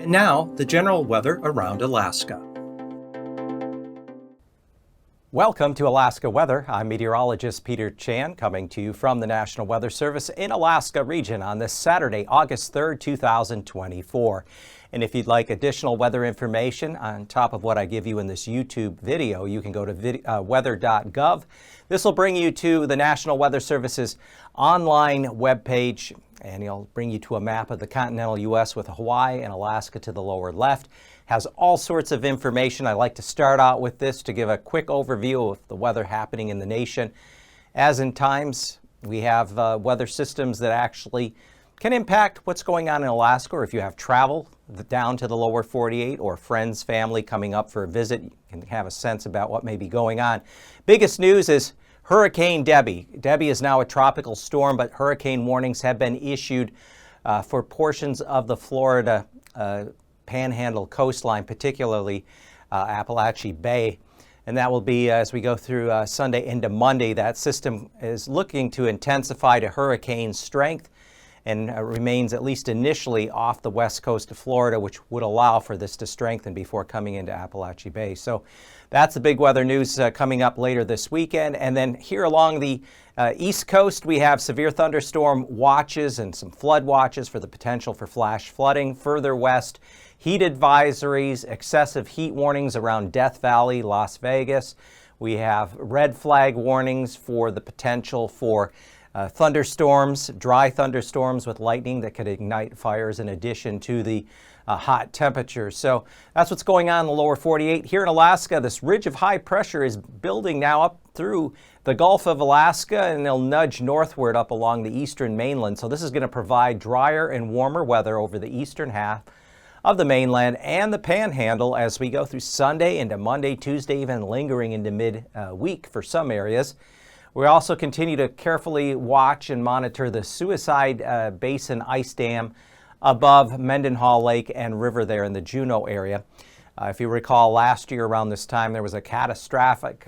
And now, the general weather around Alaska. Welcome to Alaska Weather. I'm meteorologist Peter Chan coming to you from the National Weather Service in Alaska region on this Saturday, August 3rd, 2024. And if you'd like additional weather information on top of what I give you in this YouTube video, you can go to weather.gov. This will bring you to the National Weather Service's online webpage, and it'll bring you to a map of the continental U.S. with Hawaii and Alaska to the lower left. Has all sorts of information. I like to start out with this to give a quick overview of the weather happening in the nation. As in times, we have weather systems that actually can impact what's going on in Alaska, or if you have travel down to the lower 48 or friends, family coming up for a visit, you can have a sense about what may be going on. Biggest news is Hurricane Debbie. Debbie is now a tropical storm, but hurricane warnings have been issued for portions of the Florida Panhandle coastline, particularly Appalachia Bay. And that will be as we go through Sunday into Monday. That system is looking to intensify to hurricane strength and remains at least initially off the west coast of Florida, which would allow for this to strengthen before coming into Appalachia Bay. So that's the big weather news coming up later this weekend. And then here along the East Coast, we have severe thunderstorm watches and some flood watches for the potential for flash flooding. Further west, heat advisories, excessive heat warnings around Death Valley, Las Vegas. We have red flag warnings for the potential for thunderstorms, dry thunderstorms with lightning that could ignite fires in addition to the hot temperatures. So that's what's going on in the lower 48. Here in Alaska, this ridge of high pressure is building now up through the Gulf of Alaska, and they'll nudge northward up along the eastern mainland. So this is going to provide drier and warmer weather over the eastern half of the mainland and the Panhandle as we go through Sunday into Monday, Tuesday, even lingering into mid-week for some areas. We also continue to carefully watch and monitor the Suicide Basin Ice Dam above Mendenhall Lake and River there in the Juneau area. If you recall, last year around this time, there was a catastrophic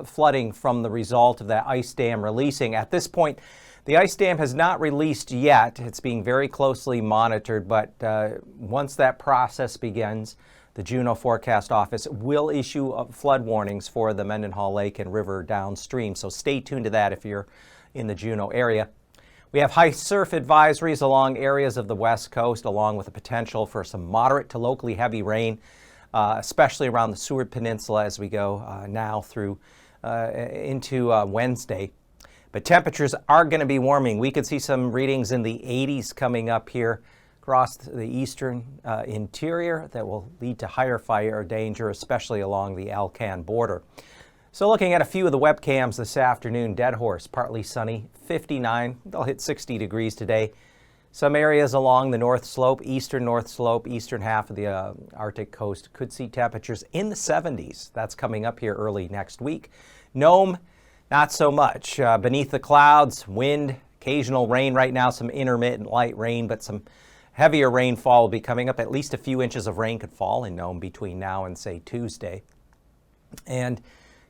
flooding from the result of that ice dam releasing. At this point, the ice dam has not released yet. It's being very closely monitored, but once that process begins, the Juneau Forecast Office will issue flood warnings for the Mendenhall Lake and River downstream. So stay tuned to that if you're in the Juneau area. We have high surf advisories along areas of the west coast, along with the potential for some moderate to locally heavy rain, especially around the Seward Peninsula as we go now through into Wednesday. But temperatures are going to be warming. We could see some readings in the 80s coming up here across the eastern interior that will lead to higher fire danger, especially along the Alcan border. So looking at a few of the webcams this afternoon, Dead Horse, partly sunny, 59. They'll hit 60 degrees today. Some areas along the north slope, eastern half of the Arctic coast could see temperatures in the 70s. That's coming up here early next week. Nome, not so much. Beneath the clouds, wind, occasional rain right now, some intermittent light rain, but some heavier rainfall will be coming up. At least a few inches of rain could fall in Nome between now and, say, Tuesday. And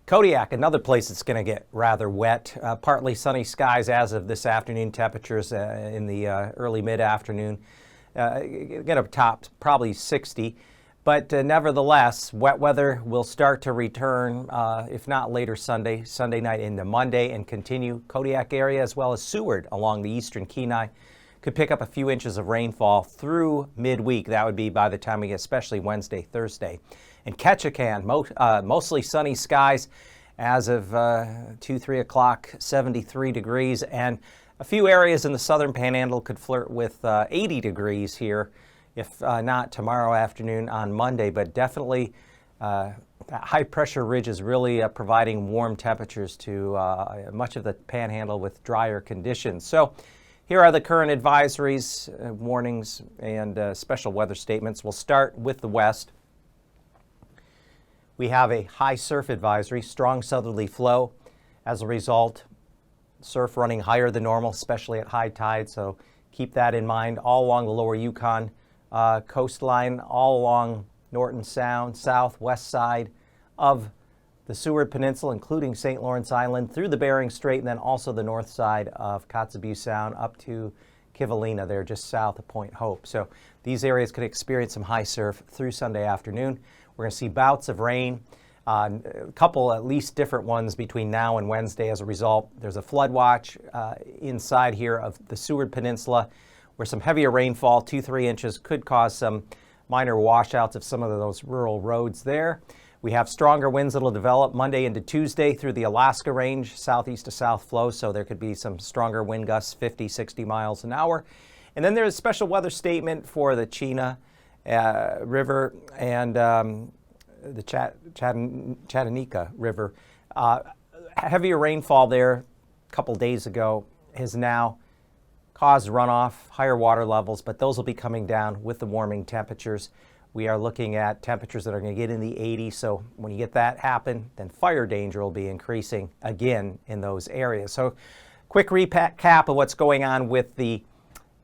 Kodiak, another place that's going to get rather wet. Partly sunny skies as of this afternoon. Temperatures in the early mid-afternoon going to top probably 60. But nevertheless, wet weather will start to return, if not later Sunday night into Monday, and continue. Kodiak area as well as Seward along the eastern Kenai could pick up a few inches of rainfall through midweek. That would be by the time we get especially Wednesday, Thursday. And Ketchikan, mostly sunny skies as of 2-3 o'clock, 73 degrees. And a few areas in the southern Panhandle could flirt with 80 degrees here, if not tomorrow afternoon on Monday. But definitely that high pressure ridge is really providing warm temperatures to much of the Panhandle with drier conditions. So here are the current advisories, warnings, and special weather statements. We'll start with the west. We have a high surf advisory, strong southerly flow. As a result, surf running higher than normal, especially at high tide, so keep that in mind. All along the lower Yukon coastline, all along Norton Sound, southwest side of the Seward Peninsula, including St. Lawrence Island, through the Bering Strait, and then also the north side of Kotzebue Sound up to Kivalina there just south of Point Hope. So these areas could experience some high surf through Sunday afternoon. We're going to see bouts of rain, a couple at least different ones between now and Wednesday as a result. There's a flood watch inside here of the Seward Peninsula where some heavier rainfall, 2-3 inches, could cause some minor washouts of some of those rural roads there. We have stronger winds that will develop Monday into Tuesday through the Alaska Range, southeast to south flow, so there could be some stronger wind gusts, 50, 60 miles an hour. And then there's a special weather statement for the Chena River and the Chattanooga River. Heavier rainfall there a couple days ago has now caused runoff, higher water levels, but those will be coming down with the warming temperatures. We are looking at temperatures that are going to get in the 80s, so when you get that happen, then fire danger will be increasing again in those areas. So quick recap of what's going on with the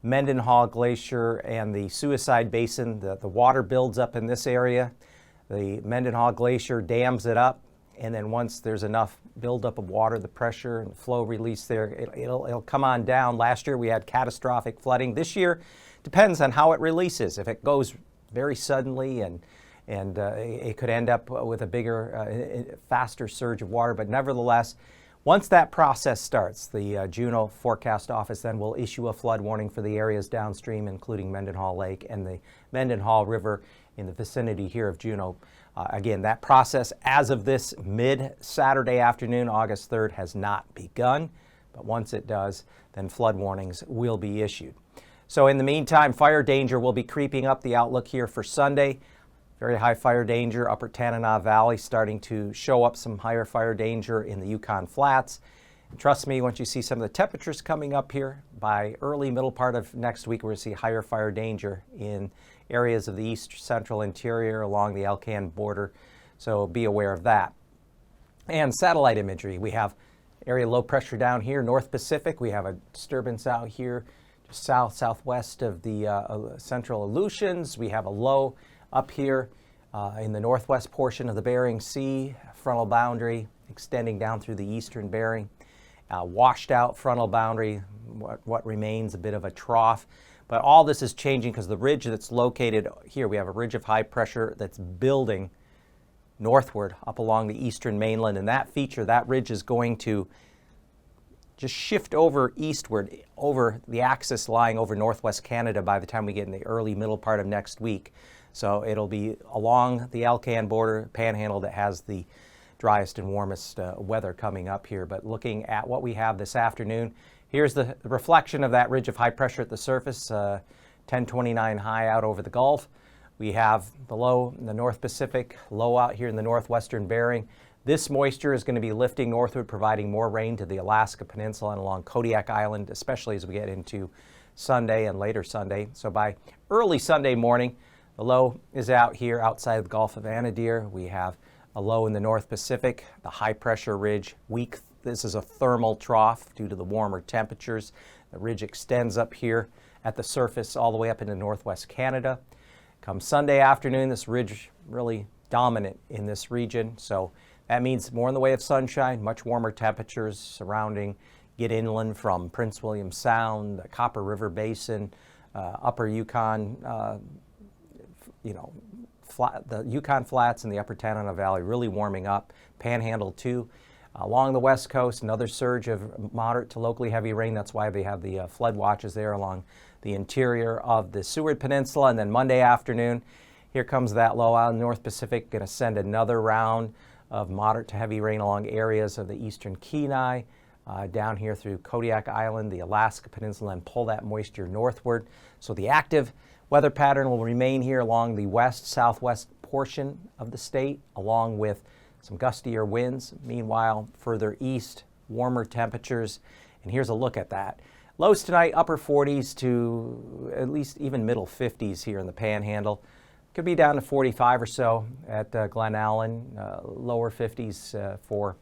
Mendenhall Glacier and the Suicide Basin. The water builds up in this area. The Mendenhall Glacier dams it up, and then once there's enough buildup of water, the pressure and flow release there, it'll come on down. Last year we had catastrophic flooding. This year depends on how it releases. If it goes very suddenly and it could end up with a bigger, faster surge of water. But nevertheless, once that process starts, the Juneau Forecast Office then will issue a flood warning for the areas downstream, including Mendenhall Lake and the Mendenhall River in the vicinity here of Juneau. Again, that process as of this mid-Saturday afternoon, August 3rd, has not begun. But once it does, then flood warnings will be issued. So in the meantime, fire danger will be creeping up. The outlook here for Sunday, very high fire danger, upper Tanana Valley starting to show up some higher fire danger in the Yukon Flats. And trust me, once you see some of the temperatures coming up here, by early middle part of next week, we're going to see higher fire danger in areas of the east central interior along the Alcan border. So be aware of that. And satellite imagery, we have area low pressure down here, North Pacific. We have a disturbance out here southwest of the central Aleutians. We have a low up here in the northwest portion of the Bering Sea, frontal boundary extending down through the eastern Bering. Washed out frontal boundary, what remains a bit of a trough. But all this is changing because the ridge that's located here, we have a ridge of high pressure that's building northward up along the eastern mainland. And that feature, that ridge is going to just shift over eastward over the axis lying over northwest Canada by the time we get in the early middle part of next week. So it'll be along the Alcan border, Panhandle, that has the driest and warmest weather coming up here. But looking at what we have this afternoon, here's the reflection of that ridge of high pressure at the surface, 1029 high out over the Gulf. We have the low in the North Pacific, low out here in the northwestern Bering. This moisture is going to be lifting northward, providing more rain to the Alaska Peninsula and along Kodiak Island, especially as we get into Sunday and later Sunday. So by early Sunday morning, the low is out here outside the Gulf of Anadyr. We have a low in the North Pacific, the high pressure ridge, weak. This is a thermal trough due to the warmer temperatures. The ridge extends up here at the surface all the way up into northwest Canada. Come Sunday afternoon, this ridge really dominant in this region. So that means more in the way of sunshine, much warmer temperatures surrounding, get inland from Prince William Sound, the Copper River Basin, upper Yukon, the Yukon Flats and the upper Tanana Valley really warming up. Panhandle too. Along the west coast, another surge of moderate to locally heavy rain. That's why they have the flood watches there along the interior of the Seward Peninsula. And then Monday afternoon, here comes that low out in the North Pacific, going to send another round of moderate to heavy rain along areas of the eastern Kenai, down here through Kodiak Island, the Alaska Peninsula, and pull that moisture northward. So the active weather pattern will remain here along the west-southwest portion of the state, along with some gustier winds. Meanwhile, further east, warmer temperatures. And here's a look at that. Lows tonight, upper 40s to at least even middle 50s here in the Panhandle. Could be down to 45 or so at Glen Allen, lower 50s for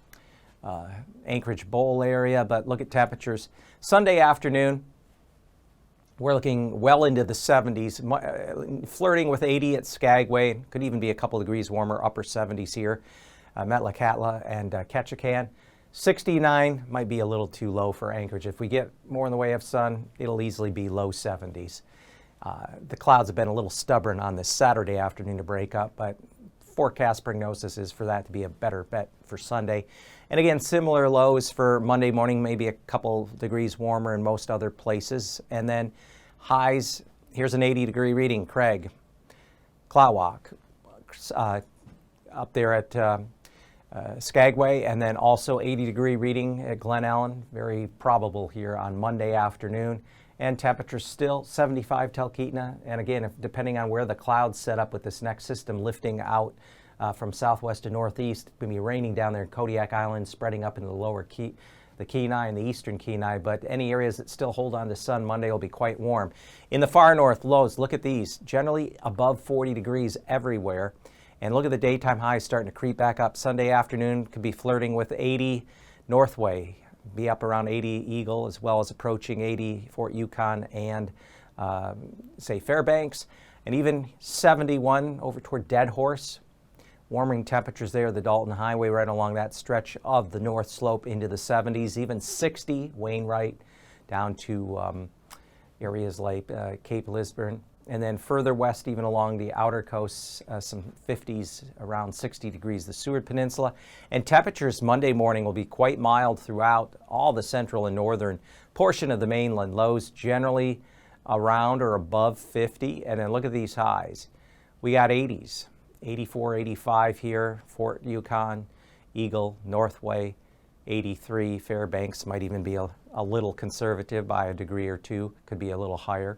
Anchorage Bowl area. But look at temperatures. Sunday afternoon, we're looking well into the 70s, flirting with 80 at Skagway. Could even be a couple degrees warmer, upper 70s here. Metlakatla and Ketchikan. 69 might be a little too low for Anchorage. If we get more in the way of sun, it'll easily be low 70s. The clouds have been a little stubborn on this Saturday afternoon to break up, but forecast prognosis is for that to be a better bet for Sunday. And again, similar lows for Monday morning, maybe a couple degrees warmer in most other places. And then highs, here's an 80-degree reading, Craig, Klawak, up there at Skagway, and then also 80-degree reading at Glen Ellen, very probable here on Monday afternoon. And temperatures still 75 Talkeetna. And again, depending on where the clouds set up with this next system lifting out from southwest to northeast, it's going to be raining down there in Kodiak Island, spreading up into the lower the Kenai and the eastern Kenai. But any areas that still hold on to sun Monday will be quite warm. In the far north, lows, look at these, generally above 40 degrees everywhere. And look at the daytime highs starting to creep back up. Sunday afternoon could be flirting with 80 Northway, be up around 80 Eagle, as well as approaching 80 Fort Yukon and, say, Fairbanks, and even 71 over toward Dead Horse. Warming temperatures there, the Dalton Highway right along that stretch of the north slope into the 70s, even 60 Wainwright down to areas like Cape Lisburne. And then further west, even along the outer coast, some 50s, around 60 degrees, the Seward Peninsula. And temperatures Monday morning will be quite mild throughout all the central and northern portion of the mainland. Lows generally around or above 50. And then look at these highs. We got 80s, 84, 85 here, Fort Yukon, Eagle, Northway, 83. Fairbanks might even be a little conservative by a degree or two, could be a little higher.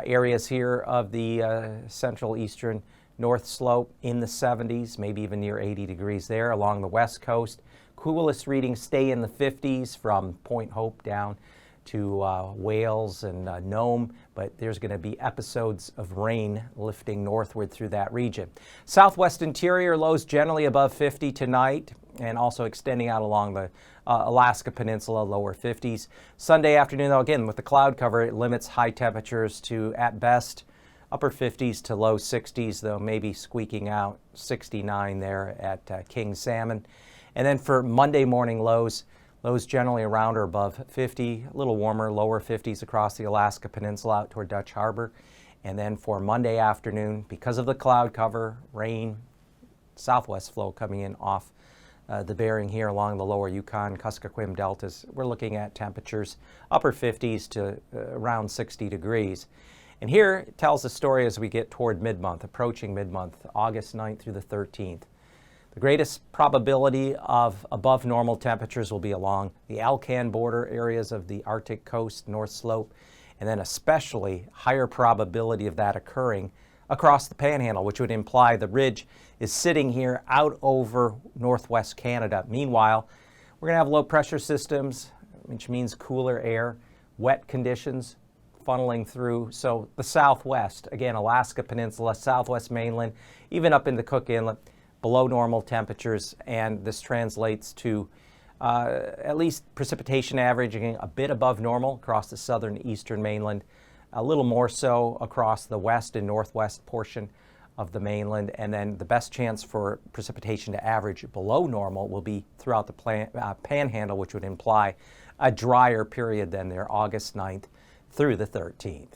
Areas here of the central eastern north slope in the 70s, maybe even near 80 degrees there. Along the west coast, coolest readings stay in the 50s from Point Hope down to Wales and Nome, but there's going to be episodes of rain lifting northward through that region. Southwest interior, lows generally above 50 tonight, and also extending out along the Alaska Peninsula, lower 50s. Sunday afternoon, though, again, with the cloud cover, it limits high temperatures to, at best, upper 50s to low 60s, though maybe squeaking out 69 there at King Salmon. And then for Monday morning lows generally around or above 50, a little warmer, lower 50s across the Alaska Peninsula out toward Dutch Harbor. And then for Monday afternoon, because of the cloud cover, rain, southwest flow coming in off the bearing here along the lower Yukon, Kuskokwim deltas, we're looking at temperatures upper 50s to around 60 degrees. And here it tells the story as we get toward mid-month, approaching mid-month, August 9th through the 13th. The greatest probability of above normal temperatures will be along the Alcan border areas of the Arctic coast, North Slope, and then especially higher probability of that occurring across the Panhandle, which would imply the ridge is sitting here out over northwest Canada. Meanwhile, we're going to have low pressure systems, which means cooler air, wet conditions funneling through. So the southwest, again, Alaska Peninsula, southwest mainland, even up into Cook Inlet, below normal temperatures, and this translates to at least precipitation averaging a bit above normal across the southern eastern mainland, a little more so across the west and northwest portion of the mainland, and then the best chance for precipitation to average below normal will be throughout the Panhandle, which would imply a drier period than there, August 9th through the 13th.